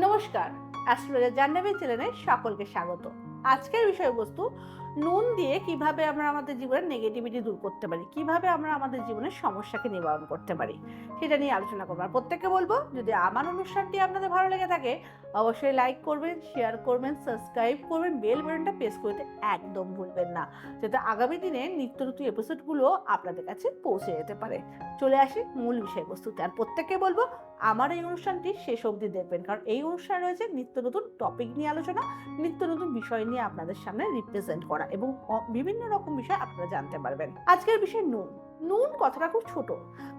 নমস্কার, অ্যাস্ট্রোলজার জাহ্নবী চ্যানেলে সকলকে স্বাগত। আজকের বিষয়বস্তু নুন দিয়ে কিভাবে আমরা আমাদের জীবনের নেগেটিভিটি দূর করতে পারি, কিভাবে আমরা আমাদের জীবনের সমস্যাকে নিবারণ করতে পারি, সেটা নিয়ে আলোচনা করবো। আর প্রত্যেককে বলবো, যদি আমার অনুষ্ঠানটি আপনাদের ভালো লেগে থাকে অবশ্যই লাইক করবেন, শেয়ার করবেন, সাবস্ক্রাইব করবেন, বেল বাটনটা প্রেস করতে একদম ভুলবেন না, যাতে আগামী দিনে নিত্য নতুন এপিসোডগুলো আপনাদের কাছে পৌঁছে যেতে পারে। চলে আসি মূল বিষয়বস্তুতে। আর প্রত্যেককে বলবো আমার এই অনুষ্ঠানটি শেষ অবধি দেখবেন, কারণ এই অনুষ্ঠানে রয়েছে নিত্য নতুন টপিক নিয়ে আলোচনা, নিত্য নতুন বিষয় নিয়ে আপনাদের সামনে রিপ্রেজেন্ট করা এবং বিভিন্ন রকম বিষয় আপনারা জানতে পারবেন। আজকের বিষয় নুন। নুন কথাটা খুব ছোট,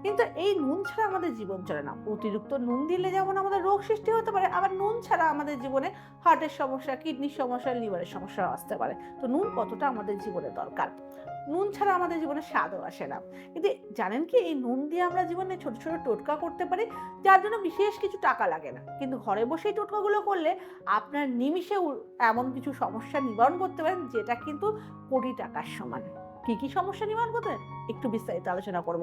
কিন্তু এই নুন ছাড়া আমাদের জীবন চলে না। অতিরিক্ত নুন দিলে যেমন আমাদের রোগ সৃষ্টি হতে পারে, আবার নুন ছাড়া আমাদের জীবনে হার্টের সমস্যা, কিডনির সমস্যা, লিভারের সমস্যা আসতে পারে। তো নুন কতটা আমাদের জীবনে দরকার। নুন ছাড়া আমাদের জীবনে স্বাদও আসে না। কিন্তু জানেন কি, এই নুন দিয়ে আমরা জীবনে ছোট ছোট টোটকা করতে পারি, যার জন্য বিশেষ কিছু টাকা লাগে না। কিন্তু ঘরে বসেই টোটকাগুলো করলে আপনার নিমিষে এমন কিছু সমস্যা নিবারণ করতে পারেন, যেটা কিন্তু কোটি টাকার সমান। কি কি সমস্যা নিবারণ করতে একটু বিস্তারিত আলোচনা করব।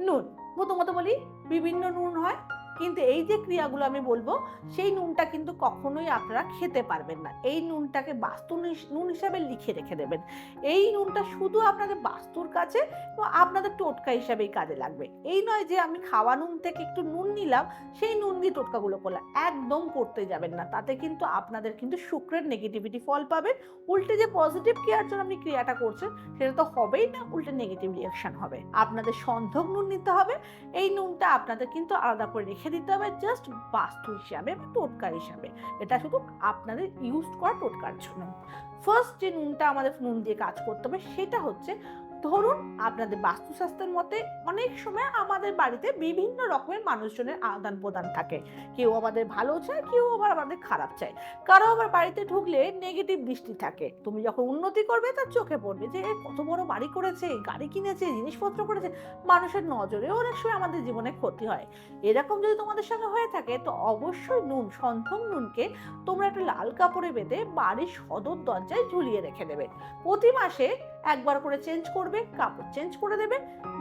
নুন, প্রথমত বলি, বিভিন্ন নুন হয়, কিন্তু এই যে ক্রিয়াগুলো আমি বলবো, সেই নুনটা কিন্তু কখনোই আপনারা খেতে পারবেন না। এই নুনটাকে বাস্তু নুন হিসাবে লিখে রেখে দেবেন। এই নুনটা শুধু আপনাদের বাস্তুর কাছে এবং আপনাদের টোটকা হিসাবেই কাজে লাগবে। এই নয় যে আমি খাওয়া নুন থেকে একটু নুন নিলাম, সেই নুন দিয়ে টোটকাগুলো করলাম, একদম করতে যাবেন না। তাতে কিন্তু আপনাদের কিন্তু শুক্রের নেগেটিভিটি ফল পাবেন। উল্টে যে পজিটিভ ক্রিয়ার জন্য আপনি ক্রিয়াটা করছেন, সেটা তো হবেই না, উল্টে নেগেটিভ রিয়াকশন হবে। আপনাদের সন্ধক নুন নিতে হবে। এই নুনটা আপনাদের কিন্তু আলাদা করে রেখে দিতে হবে, জাস্ট বাস্তু হিসাবে বা টোটকা হিসাবে। এটা শুধু আপনাদের ইউজ করা টোটকার জন্য। ফার্স্ট যে নুনটা আমাদের নুন দিয়ে কাজ করতে হবে, সেটা হচ্ছে, ধরুন আপনাদের বাস্তুশাস্ত্রের মতে অনেক সময় আমাদের বাড়িতে বিভিন্ন রকমের মানুষজনের আদান প্রদান থাকে। কেউ আমাদের ভালো চায়, কেউ আবার আমাদের খারাপ চায়। কারো আবার বাড়িতে ঢুকলে নেগেটিভ দৃষ্টি থাকে। তুমি যখন উন্নতি করবে তার চোখে পড়বে যে কত বড় বাড়ি করেছে, গাড়ি কিনেছে, জিনিসপত্র করেছে। মানুষের নজরেও অনেক সময় আমাদের জীবনে ক্ষতি হয়। এরকম যদি তোমাদের সঙ্গে হয়ে থাকে, তো অবশ্যই নুন, সন্ধক নুনকে তোমরা একটা লাল কাপড়ে বেঁধে বাড়ির সদর দরজায় ঝুলিয়ে রেখে দেবে। প্রতি মাসে একবার করে চেঞ্জ করবে, কাপড় চেঞ্জ করে দেবে।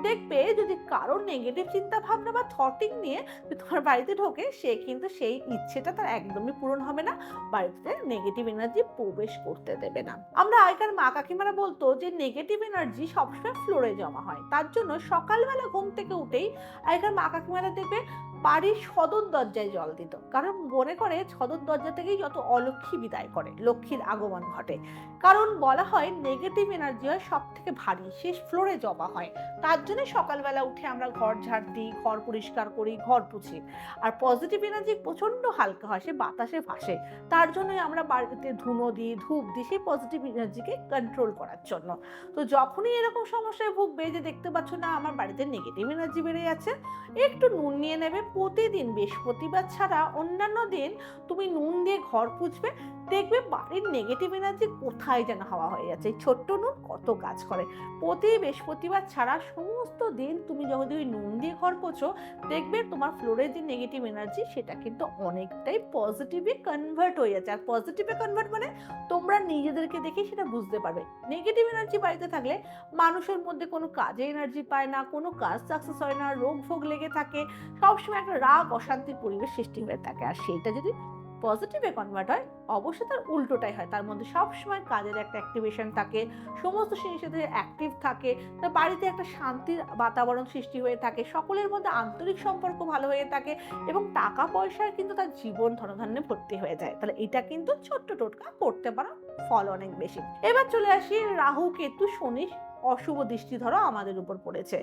দেখবে যদি কারোর নেগেটিভ চিন্তা ভাবনা বা থটিং নিয়ে তোমার বাড়িতে ঢোকে, সে কিন্তু সেই ইচ্ছেটা তার একদমই পূরণ হবে না, বাড়িতে নেগেটিভ এনার্জি প্রবেশ করতে দেবে না। আমরা আগেকার মা কাকিমারা বলতো যে নেগেটিভ এনার্জি সবসময় ফ্লোরে জমা হয়। তার জন্য সকালবেলা ঘুম থেকে উঠেই আগেকার মা কাকিমারা দেখবে বাড়ির সদর দরজায় জল দিত, কারণ মনে করে সদর দরজা থেকেই যত অলক্ষ্মী বিদায় করে, লক্ষ্মীর আগমন ঘটে। কারণ বলা হয় নেগেটিভ এনার্জি হয় সব থেকে ভারী, শেষ ফ্লোরে জমা হয়। তার জন্য সকালবেলা উঠে আমরা ঘর ঝাড় দিই, ঘর পরিষ্কার করি, ঘর পুছি। আর পজিটিভ এনার্জি প্রচন্ড হালকা হয়, সে বাতাসে ভাসে। তার জন্যই আমরা বাড়িতে ধুনো দিই, ধূপ দিই, সেই পজিটিভ এনার্জিকে কন্ট্রোল করার জন্য। তো যখনই এরকম সমস্যায় ভুগবে যে দেখতে পাচ্ছ না আমার বাড়িতে নেগেটিভ এনার্জি বেড়ে যাচ্ছে, একটু নুন নিয়ে নেবে। প্রতিদিন বৃহস্পতিবার ছাড়া অন্যান্য দিন তুমি নুন দিয়ে ঘর পুছবে, দেখবে বাড়ির নেগেটিভ এনার্জি কোথায় যেন হাওয়া হয়ে যাচ্ছে। ছোট্ট নুন কত কাজ করে। প্রতি বৃহস্পতিবার ছাড়া সমস্ত দিন তুমি যদি নুন দিয়ে ঘর পোছো, দেখবে তোমার ফ্লোরের যে নেগেটিভ এনার্জি, সেটা কিন্তু অনেকটাই পজিটিভে কনভার্ট হয়ে যাচ্ছে। আর পজিটিভে কনভার্ট মানে তোমরা নিজেদেরকে দেখে সেটা বুঝতে পারবে। নেগেটিভ এনার্জি বাড়িতে থাকলে মানুষের মধ্যে কোনো কাজে এনার্জি পায় না, কোনো কাজ সাকসেস হয় না, রোগ ভোগ লেগে থাকে, সবসময় একটা রাগ অশান্তির পরিবেশ সৃষ্টি হয়ে থাকে। আর সেইটা যদি পজিটিভে কনভার্ট হয়, অবশ্যই তার উল্টোটাই হয়। তার মধ্যে সবসময় কাজের একটা অ্যাক্টিভেশন থাকে, সমস্ত জিনিসের অ্যাক্টিভ থাকে, তার বাড়িতে একটা শান্তির বাতাবরণ সৃষ্টি হয়ে থাকে, সকলের মধ্যে আন্তরিক সম্পর্ক ভালো হয়ে থাকে এবং টাকা পয়সায় কিন্তু তার জীবন ধনধান্যে ভর্তি হয়ে যায়। তাহলে এটা কিন্তু ছোট্ট টোটকা করতে পারো, ফল অনেক বেশি। এবার চলে আসি রাহু, কেতু, শনি অশুভ দৃষ্টি ধরো আমাদের উপর পড়েছে।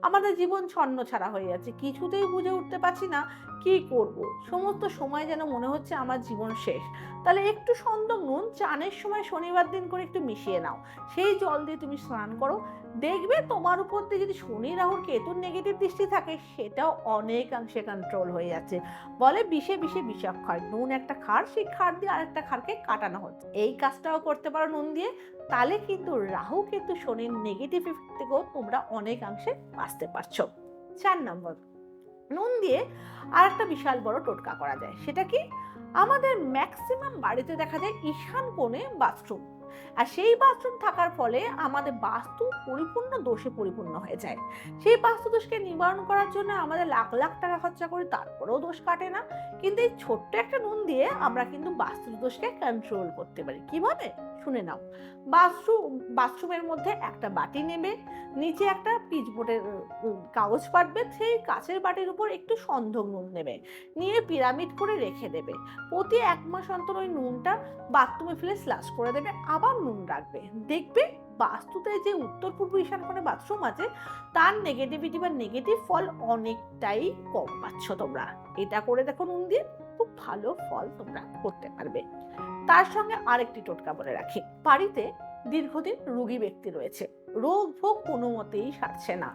আমাদের জীবন ছন্ন ছাড়া হয়ে যাচ্ছে, কিছুতেই বুঝে উঠতে পারছি না কি করব। সমস্ত সময় যেন মনে হচ্ছে আমার জীবন শেষ। তাহলে একটু সন্দক নুন চানের সময় শনিবার দিন করে একটু মিশিয়ে নাও, সেই জল দিয়ে তুমি স্নান করো। দেখবে তোমার উপর দিয়ে যদি শনি, রাহুর, কেতুর নেগেটিভ দৃষ্টি থাকে, সেটাও অনেকাংশে কন্ট্রোল হয়ে যাচ্ছে। বলে বিষে বিষে বিষাক্ষয়। নুন একটা খার, সেই খার দিয়ে আরেকটা খারকে কাটানো হচ্ছে। এই কাজটাও করতে পারো নুন দিয়ে। তাহলে কিন্তু রাহু, কেতু, শনির নেগেটিভ ইফেক্ট থেকেও তোমরা অনেকাংশে বাঁচতে পারছো। 4 নম্বর, নুন দিয়ে আর একটা বিশাল বড় টোটকা করা যায়। সেটা কি, আমাদের ম্যাক্সিমাম বাড়িতে দেখা যায় ঈশান কোণে বাথরুম। আর সেই বাথরুম থাকার ফলে আমাদের বাস্তু পরিপূর্ণ দোষে পরিপূর্ণ হয়ে যায়। সেই বাস্তু দোষকে নিবারণ করার জন্য আমাদের লাখ লাখ টাকা খরচা করি, তারপরেও দোষ কাটে না। কিন্তু এই ছোট্ট একটা নুন দিয়ে আমরা কিন্তু বাস্তু দোষকে কন্ট্রোল করতে পারি। কিভাবে? শুনে নাও। বাথরুমের মধ্যে একটা বাটি নেবে, নিচে একটা পিচবোর্ডের কাগজ পাতবে, সেই কাঁচের বাটির উপর একটু সন্ধক নুন নেবে, নিয়ে পিরামিড করে রেখে দেবে। প্রতি 1 মাস অন্তর ওই নুনটা বাথরুমে ফেলে স্লাশ করে দেবে, আবার নুন রাখবে। দেখবে বাস্তুতে যে উত্তর পূর্ব ঈশান কোণে বাথরুম আছে তার নেগেটিভিটি বা নেগেটিভ ফল অনেকটাই কম পাচ্ছ তোমরা। এটা করে দেখো, নুন দিয়ে খুব ভালো ফল তোমরা করতে পারবে। তার সঙ্গে আরেকটি টোটকা বলে রাখি। বাড়িতে দীর্ঘদিন রোগী ব্যক্তি রয়েছে, রোগ ভোগ কোনো মতেই সারছে না,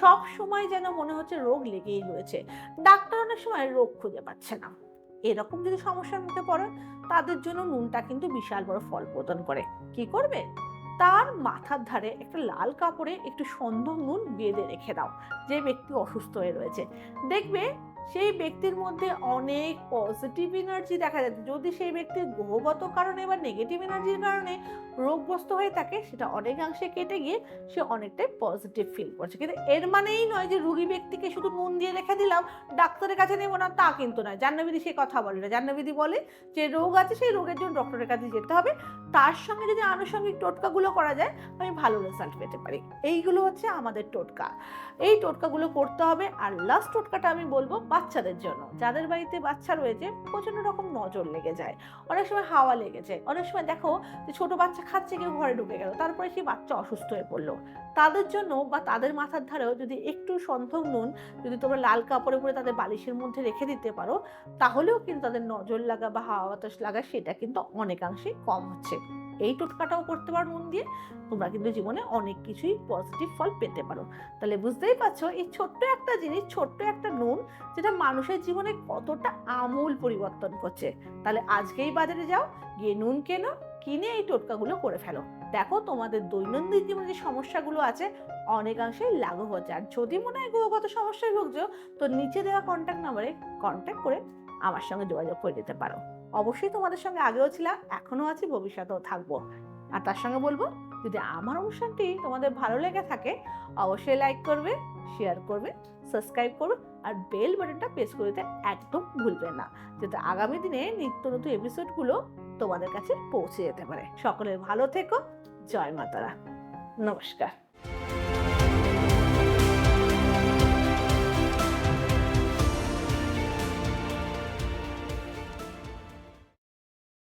সব সময় যেন মনে হচ্ছে রোগ লেগেই রয়েছে, ডাক্তার অনেক সময় রোগ খুঁজে পাচ্ছে না। এরকম যদি সমস্যার মুখে পড়ে, তাদের জন্য নুনটা কিন্তু বিশাল বড় ফল প্রদান করে। কি করবে? তার মাথার ধারে একটা লাল কাপড়ে একটু সন্ধক নুন বেঁধে রেখে দাও, যে ব্যক্তি অসুস্থ হয়ে রয়েছে। দেখবে সেই ব্যক্তির মধ্যে অনেক পজিটিভ এনার্জি দেখা যাচ্ছে। যদি সেই ব্যক্তির গ্রহগত কারণে বা নেগেটিভ এনার্জির কারণে রোগগ্রস্ত হয়ে থাকে, সেটা অনেকাংশে কেটে গিয়ে সে অনেকটাই পজিটিভ ফিল করছে। কিন্তু এর মানেই নয় যে রোগী ব্যক্তিকে শুধু নুন দিয়ে রেখে দিলাম, ডাক্তারের কাছে নেবো না, তা কিন্তু নয়। জাহ্নবীদি সে কথা বলে না। জাহ্নবীদি বলে যে রোগ আছে, সেই রোগের জন্য ডক্টরের কাছে যেতে হবে, তার সঙ্গে যদি আনুষঙ্গিক টোটকাগুলো করা যায় আমি ভালো রেজাল্ট পেতে পারি। এইগুলো হচ্ছে আমাদের টোটকা। এই টোটকাগুলো করতে হবে। আর লাস্ট টোটকাটা আমি বলবো বাচ্চাদের জন্য। যাদের বাড়িতে বাচ্চা রয়েছে, প্রচন্ড রকম নজর লেগে যায়, অনেক সময় হাওয়া লেগে যায়, অনেক সময় দেখো যে ছোট বাচ্চা খাচ্ছে, কেউ ঘরে ঢুকে গেল, তারপরে সেই বাচ্চা অসুস্থ হয়ে পড়লো। তাদের জন্য বা তাদের মাথার ধারেও যদি একটু সন্ধক নুন যদি তোমরা লাল কাপড়ে পরে তাদের বালিশের মধ্যে রেখে দিতে পারো, তাহলেও কিন্তু তাদের নজর লাগা বা হাওয়া বাতাস লাগা সেটা কিন্তু অনেকাংশেই কম হচ্ছে। এই টোটকাটাও করতে পারো নুন দিয়ে, তোমরা কিন্তু জীবনে অনেক কিছুই পজিটিভ ফল পেতে পারো। তাহলে বুঝতেই পারছো এই ছোট্ট একটা জিনিস, ছোট্ট একটা নুন, যেটা মানুষের জীবনে কতটা আমূল পরিবর্তন করছে। তাহলে আজকেই বাজারে যাও, গিয়ে নুন কেনো, কিনে এই টোটকাগুলো করে ফেলো। দেখো তোমাদের দৈনন্দিন জীবনে যে সমস্যাগুলো আছে অনেকাংশেই লাঘব হচ্ছে। আর যদি মনে হয় গ্রহগত সমস্যায় ভুগছো, তো নিচে দেওয়া কন্ট্যাক্ট নাম্বারে কন্ট্যাক্ট করে আমার সঙ্গে যোগাযোগ করে দিতে পারো। অবশ্যই তোমাদের সঙ্গে আগেও ছিলাম, এখনো আছি, ভবিষ্যতেও থাকবো। আর তার সঙ্গে বলবো, যদি আমার অনুষ্ঠানটি তোমাদের ভালো লেগে থাকে, অবশ্যই লাইক করবে, শেয়ার করবে, সাবস্ক্রাইব করবে, আর বেল বাটনটা প্রেস করে দিতে একদম ভুলবে না, যাতে আগামী দিনে নিত্য নতুন এপিসোডগুলো তোমাদের কাছে পৌঁছে যেতে পারে। সকলের ভালো থেকো। জয় মাতারা। নমস্কার।